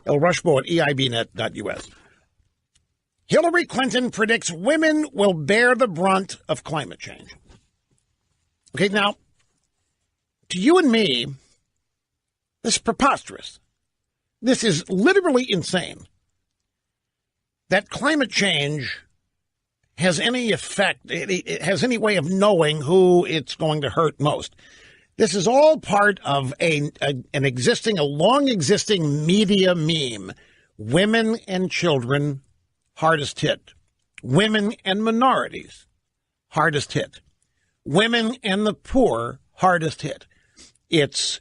El Rushbo at eibnet.us. Hillary Clinton predicts women will bear the brunt of climate change. Okay, now, to you and me, this is preposterous. This is literally insane that climate change has any effect, it has any way of knowing who it's going to hurt most. This is all part of a long existing media meme. Women and children, hardest hit. Women and minorities, hardest hit. Women and the poor, hardest hit. It's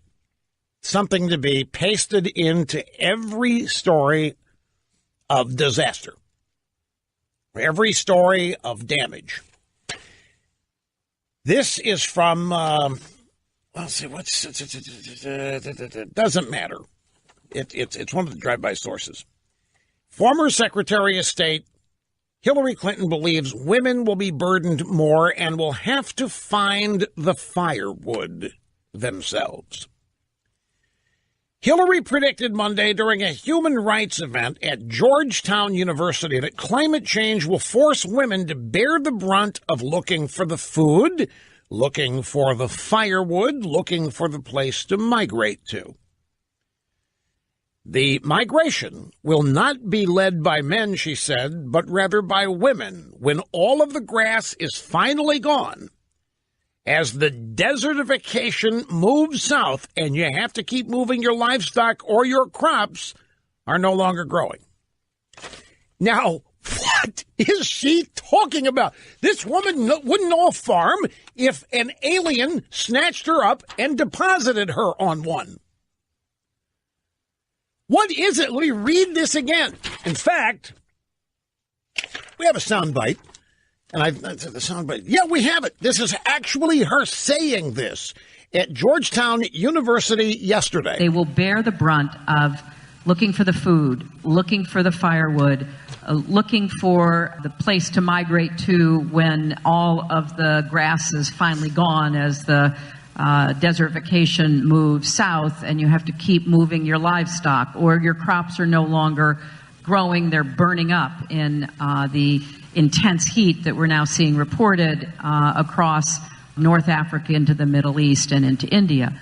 something to be pasted into every story of disaster, every story of damage. This is from, let's see, doesn't matter. It's one of the drive-by sources. Former Secretary of State Hillary Clinton believes women will be burdened more and will have to find the firewood themselves. Hillary predicted Monday during a human rights event at Georgetown University that climate change will force women to bear the brunt of looking for the food, looking for the firewood, looking for the place to migrate to. The migration will not be led by men, she said, but rather by women when all of the grass is finally gone, as the desertification moves south and you have to keep moving your livestock or your crops are no longer growing. Now, what is she talking about? This woman wouldn't know a farm if an alien snatched her up and deposited her on one. What is it? Let me read this again. In fact, we have a soundbite. And I said the soundbite. Yeah, we have it. This is actually her saying this at Georgetown University yesterday. They will bear the brunt of looking for the food, looking for the firewood, looking for the place to migrate to when all of the grass is finally gone as the desertification moves south and you have to keep moving your livestock or your crops are no longer growing, they're burning up in the intense heat that we're now seeing reported across North Africa into the Middle East and into India.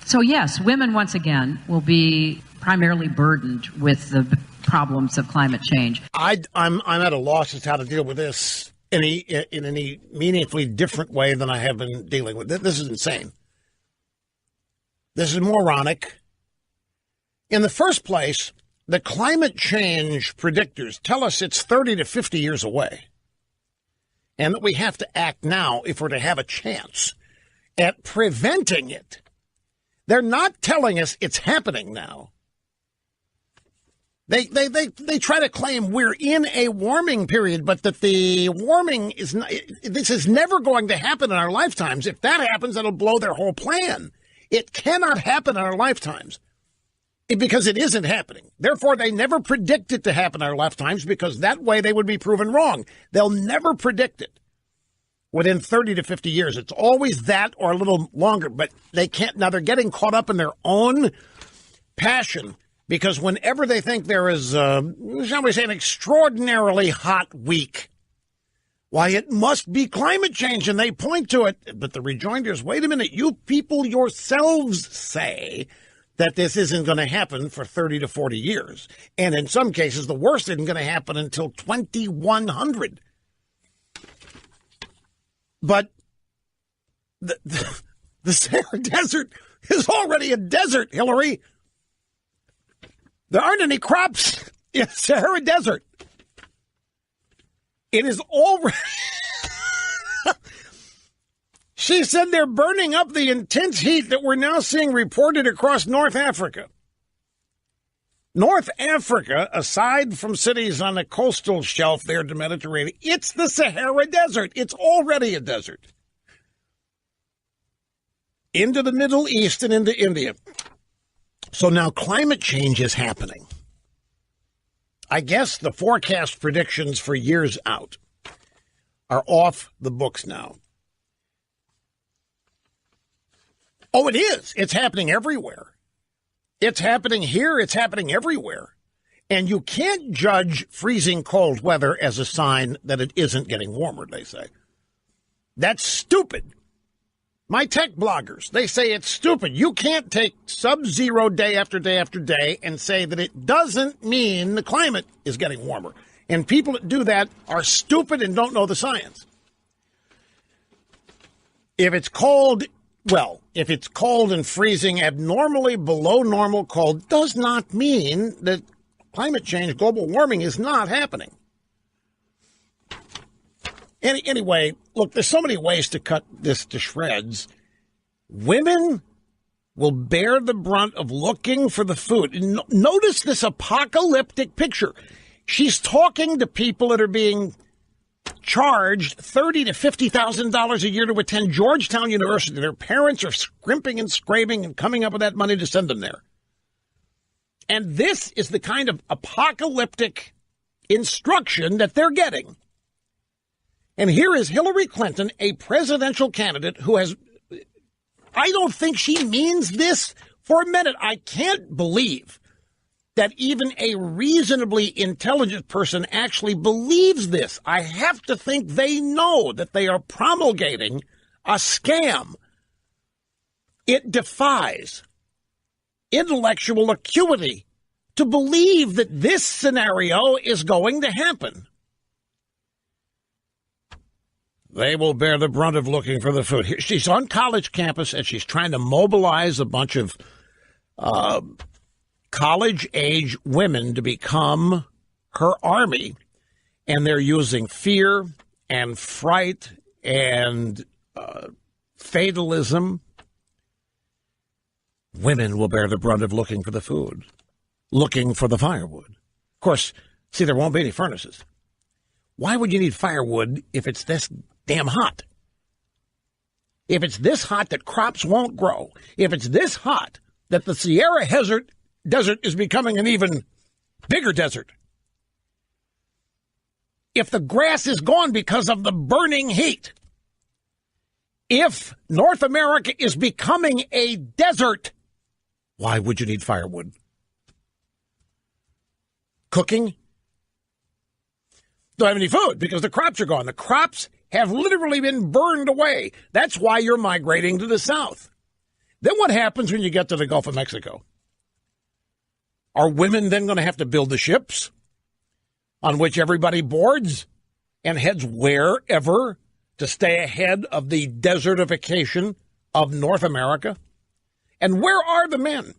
So yes, women once again will be primarily burdened with the problems of climate change. I'm at a loss as to how to deal with this in any meaningfully different way than I have been dealing with it. This is insane. This is moronic. In the first place, the climate change predictors tell us it's 30 to 50 years away, and that we have to act now if we're to have a chance at preventing it. They're not telling us it's happening now. They try to claim we're in a warming period, but that the warming is not, this is never going to happen in our lifetimes. If that happens, that'll blow their whole plan. It cannot happen in our lifetimes because it isn't happening. Therefore, they never predict it to happen in our lifetimes because that way they would be proven wrong. They'll never predict it within 30 to 50 years. It's always that or a little longer, but they can't. Now they're getting caught up in their own passion because whenever they think there is, shall we say, an extraordinarily hot week, why, it must be climate change, and they point to it. But the rejoinder is, wait a minute, you people yourselves say that this isn't going to happen for 30 to 40 years. And in some cases, the worst isn't going to happen until 2100. But the Sahara Desert is already a desert, Hillary. There aren't any crops in the Sahara Desert. It is already... She said they're burning up the intense heat that we're now seeing reported across North Africa. North Africa, aside from cities on the coastal shelf there to the Mediterranean, it's the Sahara Desert. It's already a desert. Into the Middle East and into India. So now climate change is happening. I guess the forecast predictions for years out are off the books now. Oh, it is. It's happening everywhere. It's happening here. It's happening everywhere. And you can't judge freezing cold weather as a sign that it isn't getting warmer, they say. That's stupid. My tech bloggers, they say it's stupid. You can't take sub-zero day after day after day and say that it doesn't mean the climate is getting warmer. And people that do that are stupid and don't know the science. If it's cold, if it's cold and freezing abnormally below normal cold, does not mean that climate change, global warming is not happening. Anyway, look, there's so many ways to cut this to shreds. Women will bear the brunt of looking for the food. Notice this apocalyptic picture. She's talking to people that are being charged $30,000 to $50,000 a year to attend Georgetown University. Their parents are scrimping and scraping and coming up with that money to send them there. And this is the kind of apocalyptic instruction that they're getting. And here is Hillary Clinton, a presidential candidate who has, I don't think she means this for a minute. I can't believe that even a reasonably intelligent person actually believes this. I have to think they know that they are promulgating a scam. It defies intellectual acuity to believe that this scenario is going to happen. They will bear the brunt of looking for the food. She's on college campus, and she's trying to mobilize a bunch of college-age women to become her army. And they're using fear and fright and fatalism. Women will bear the brunt of looking for the food, looking for the firewood. Of course, see, there won't be any furnaces. Why would you need firewood if it's this damn hot? If it's this hot that crops won't grow, if it's this hot that the Sahara Desert is becoming an even bigger desert, if the grass is gone because of the burning heat, if North America is becoming a desert, why would you need firewood? Cooking? Don't have any food because the crops are gone. The crops have literally been burned away. That's why you're migrating to the south. Then what happens when you get to the Gulf of Mexico? Are women then going to have to build the ships on which everybody boards and heads wherever to stay ahead of the desertification of North America? And where are the men?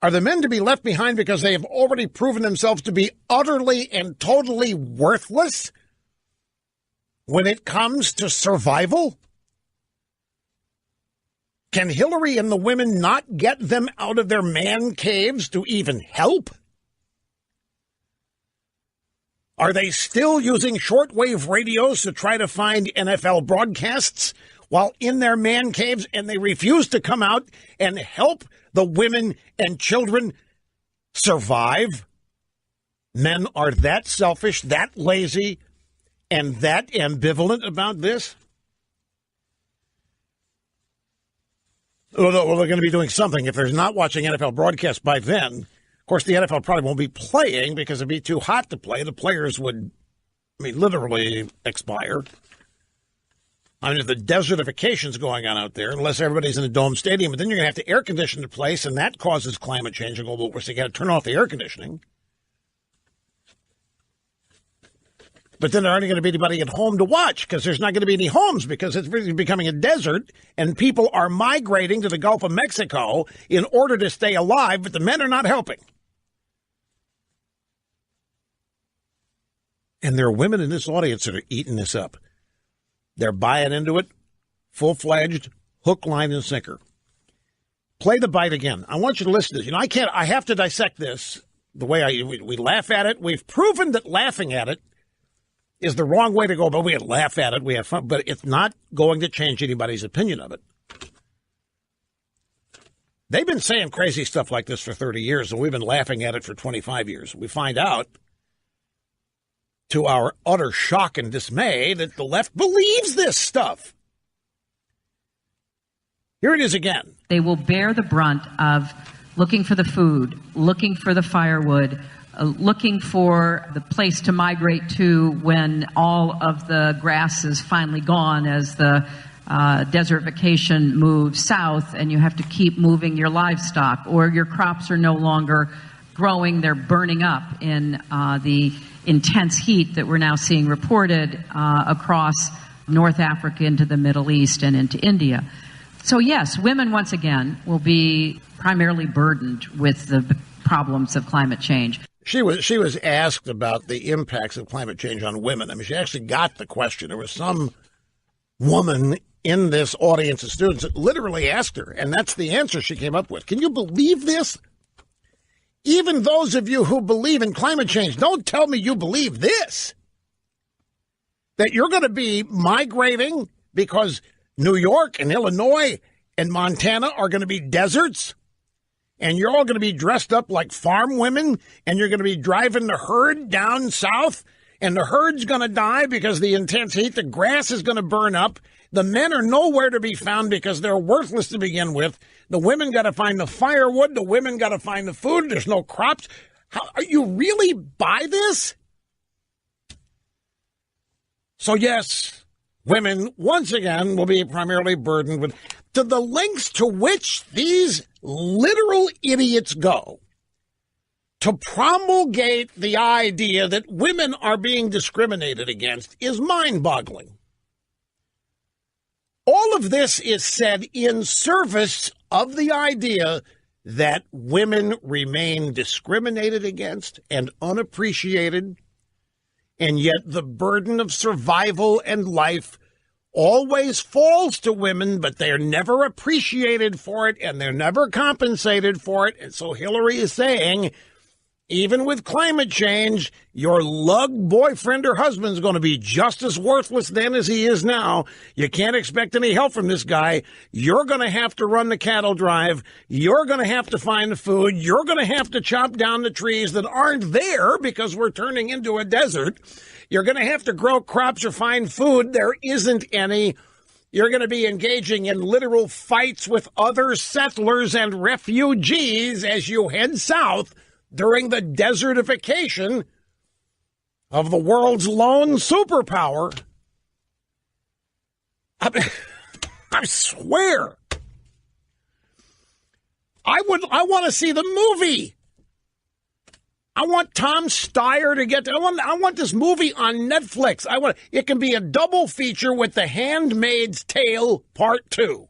Are the men to be left behind because they have already proven themselves to be utterly and totally worthless when it comes to survival? Can Hillary and the women not get them out of their man caves to even help? Are they still using shortwave radios to try to find NFL broadcasts while in their man caves, and they refuse to come out and help the women and children survive? Men are that selfish, that lazy, and that ambivalent about this? Well, they're going to be doing something. If they're not watching NFL broadcasts by then, of course, the NFL probably won't be playing because it'd be too hot to play. The players would, literally expire. If the desertification's going on out there, unless everybody's in a dome stadium, but then you're going to have to air condition the place, and that causes climate change and global warming. So you got to turn off the air conditioning. But then there aren't going to be anybody at home to watch because there's not going to be any homes because it's really becoming a desert, and people are migrating to the Gulf of Mexico in order to stay alive, but the men are not helping. And there are women in this audience that are eating this up. They're buying into it, full-fledged, hook, line, and sinker. Play the bite again. I want you to listen to this. I have to dissect this the way we laugh at it. We've proven that laughing at it is the wrong way to go, but we laugh at it, we have fun, but it's not going to change anybody's opinion of it. They've been saying crazy stuff like this for 30 years, and we've been laughing at it for 25 years. We find out, to our utter shock and dismay, that the left believes this stuff. Here it is again. They will bear the brunt of looking for the food, looking for the firewood, looking for the place to migrate to when all of the grass is finally gone as the desertification moves south and you have to keep moving your livestock, or your crops are no longer growing, they're burning up in the intense heat that we're now seeing reported across North Africa into the Middle East and into India. So yes, women once again will be primarily burdened with the problems of climate change. She was asked about the impacts of climate change on women. I mean, she actually got the question. There was some woman in this audience of students that literally asked her, and that's the answer she came up with. Can you believe this? Even those of you who believe in climate change, don't tell me you believe this. That you're going to be migrating because New York and Illinois and Montana are going to be deserts, and you're all going to be dressed up like farm women, and you're going to be driving the herd down south, and the herd's going to die because of the intense heat. The grass is going to burn up. The men are nowhere to be found because they're worthless to begin with. The women got to find the firewood. The women got to find the food. There's no crops. How, are you really buy this? So yes, women once again will be primarily burdened with, to the lengths to which these literal idiots go to promulgate the idea that women are being discriminated against is mind-boggling. All of this is said in service of the idea that women remain discriminated against and unappreciated, and yet the burden of survival and life always falls to women, but they're never appreciated for it, and they're never compensated for it. And so Hillary is saying, even with climate change, your lug boyfriend or husband's going to be just as worthless then as he is now. You can't expect any help from this guy. You're going to have to run the cattle drive. You're going to have to find the food. You're going to have to chop down the trees that aren't there because we're turning into a desert. You're going to have to grow crops or find food. There isn't any. You're going to be engaging in literal fights with other settlers and refugees as you head south during the desertification of the world's lone superpower. I swear. I want to see the movie. I want Tom Steyer to get. I want this movie on Netflix. It can be a double feature with The Handmaid's Tale Part 2.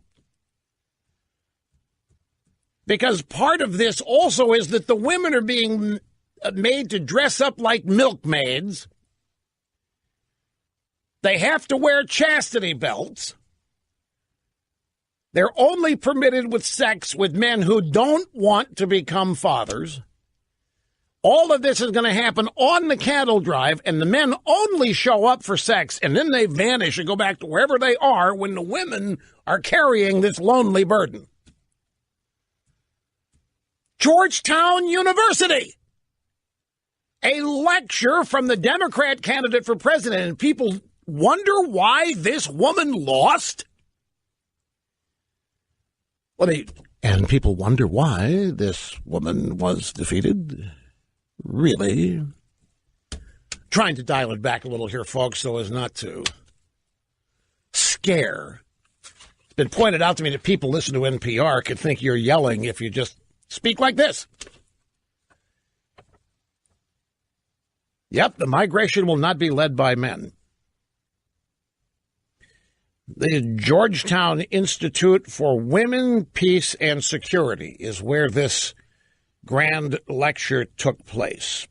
Because part of this also is that the women are being made to dress up like milkmaids. They have to wear chastity belts. They're only permitted with sex with men who don't want to become fathers. All of this is going to happen on the cattle drive, and the men only show up for sex, and then they vanish and go back to wherever they are when the women are carrying this lonely burden. Georgetown University, a lecture from the Democrat candidate for president, and people wonder why this woman lost. And people wonder why this woman was defeated. Really? Trying to dial it back a little here, folks, so as not to scare. It's been pointed out to me that people listen to NPR could think you're yelling if you just speak like this. Yep, the migration will not be led by men. The Georgetown Institute for Women, Peace, and Security is where this grand lecture took place.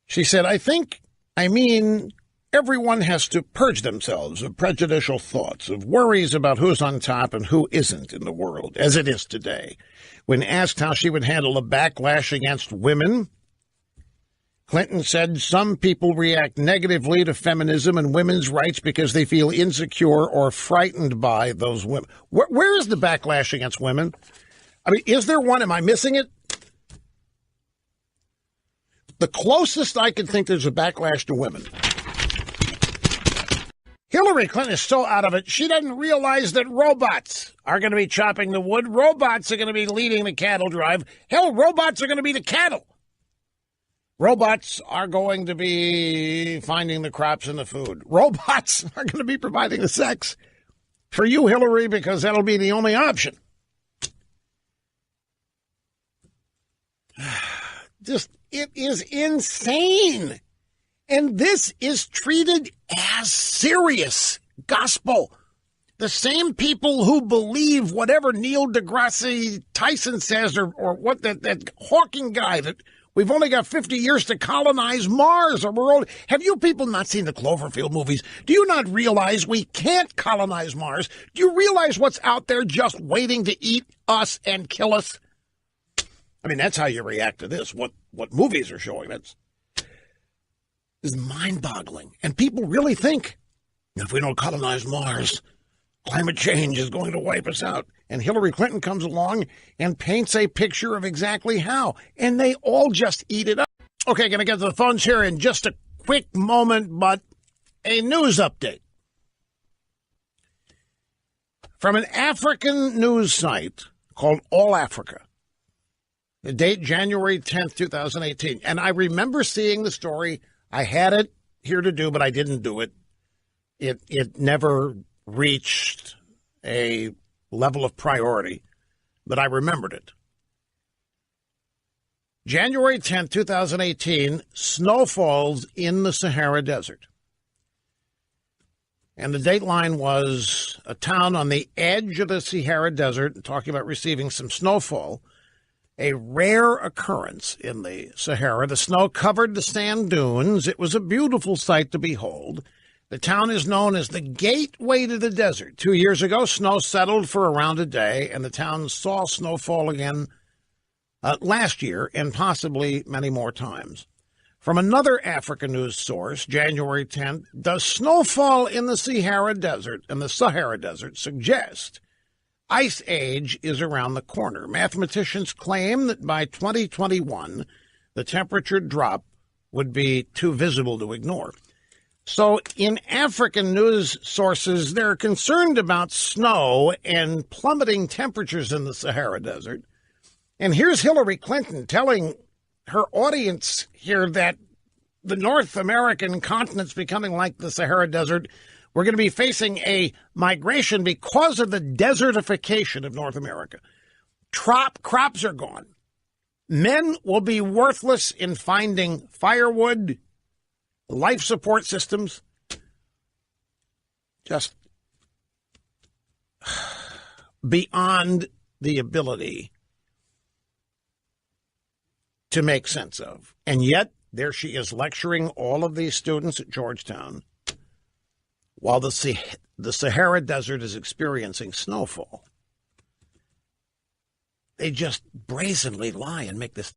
She said, I mean, everyone has to purge themselves of prejudicial thoughts, of worries about who's on top and who isn't in the world, as it is today. When asked how she would handle a backlash against women, Clinton said some people react negatively to feminism and women's rights because they feel insecure or frightened by those women. Where is the backlash against women? I mean, is there one? Am I missing it? The closest I can think there's a backlash to women. Hillary Clinton is so out of it, she doesn't realize that robots are going to be chopping the wood. Robots are going to be leading the cattle drive. Hell, robots are going to be the cattle. Robots are going to be finding the crops and the food. Robots are going to be providing the sex for you, Hillary, because that'll be the only option. It is insane. And this is treated as serious gospel. The same people who believe whatever Neil deGrasse Tyson says or what that Hawking guy that we've only got 50 years to colonize Mars. Have you people not seen the Cloverfield movies? Do you not realize we can't colonize Mars? Do you realize what's out there just waiting to eat us and kill us? I mean, that's how you react to this, what movies are showing. That's is mind-boggling. And people really think if we don't colonize Mars, climate change is going to wipe us out. And Hillary Clinton comes along and paints a picture of exactly how. And they all just eat it up. Okay, going to get to the phones here in just a quick moment, but a news update. From an African news site called All Africa. The date, January 10th, 2018. And I remember seeing the story. I had it here to do, but I didn't do it. It never reached a level of priority, but I remembered it. January 10th, 2018, snow falls in the Sahara Desert. And the dateline was a town on the edge of the Sahara Desert, talking about receiving some snowfall. A rare occurrence in the Sahara. The snow covered the sand dunes. It was a beautiful sight to behold. The town is known as the gateway to the desert. 2 years ago, snow settled for around a day, and the town saw snowfall again last year and possibly many more times. From another African news source, January 10th, does snowfall in the Sahara Desert suggest Ice Age is around the corner? Mathematicians claim that by 2021, the temperature drop would be too visible to ignore. So in African news sources, they're concerned about snow and plummeting temperatures in the Sahara Desert. And here's Hillary Clinton telling her audience here that the North American continent's becoming like the Sahara Desert. We're going to be facing a migration because of the desertification of North America. Crops are gone. Men will be worthless in finding firewood, life support systems. Just beyond the ability to make sense of. And yet, there she is lecturing all of these students at Georgetown while the Sahara Desert is experiencing snowfall. They just brazenly lie and make this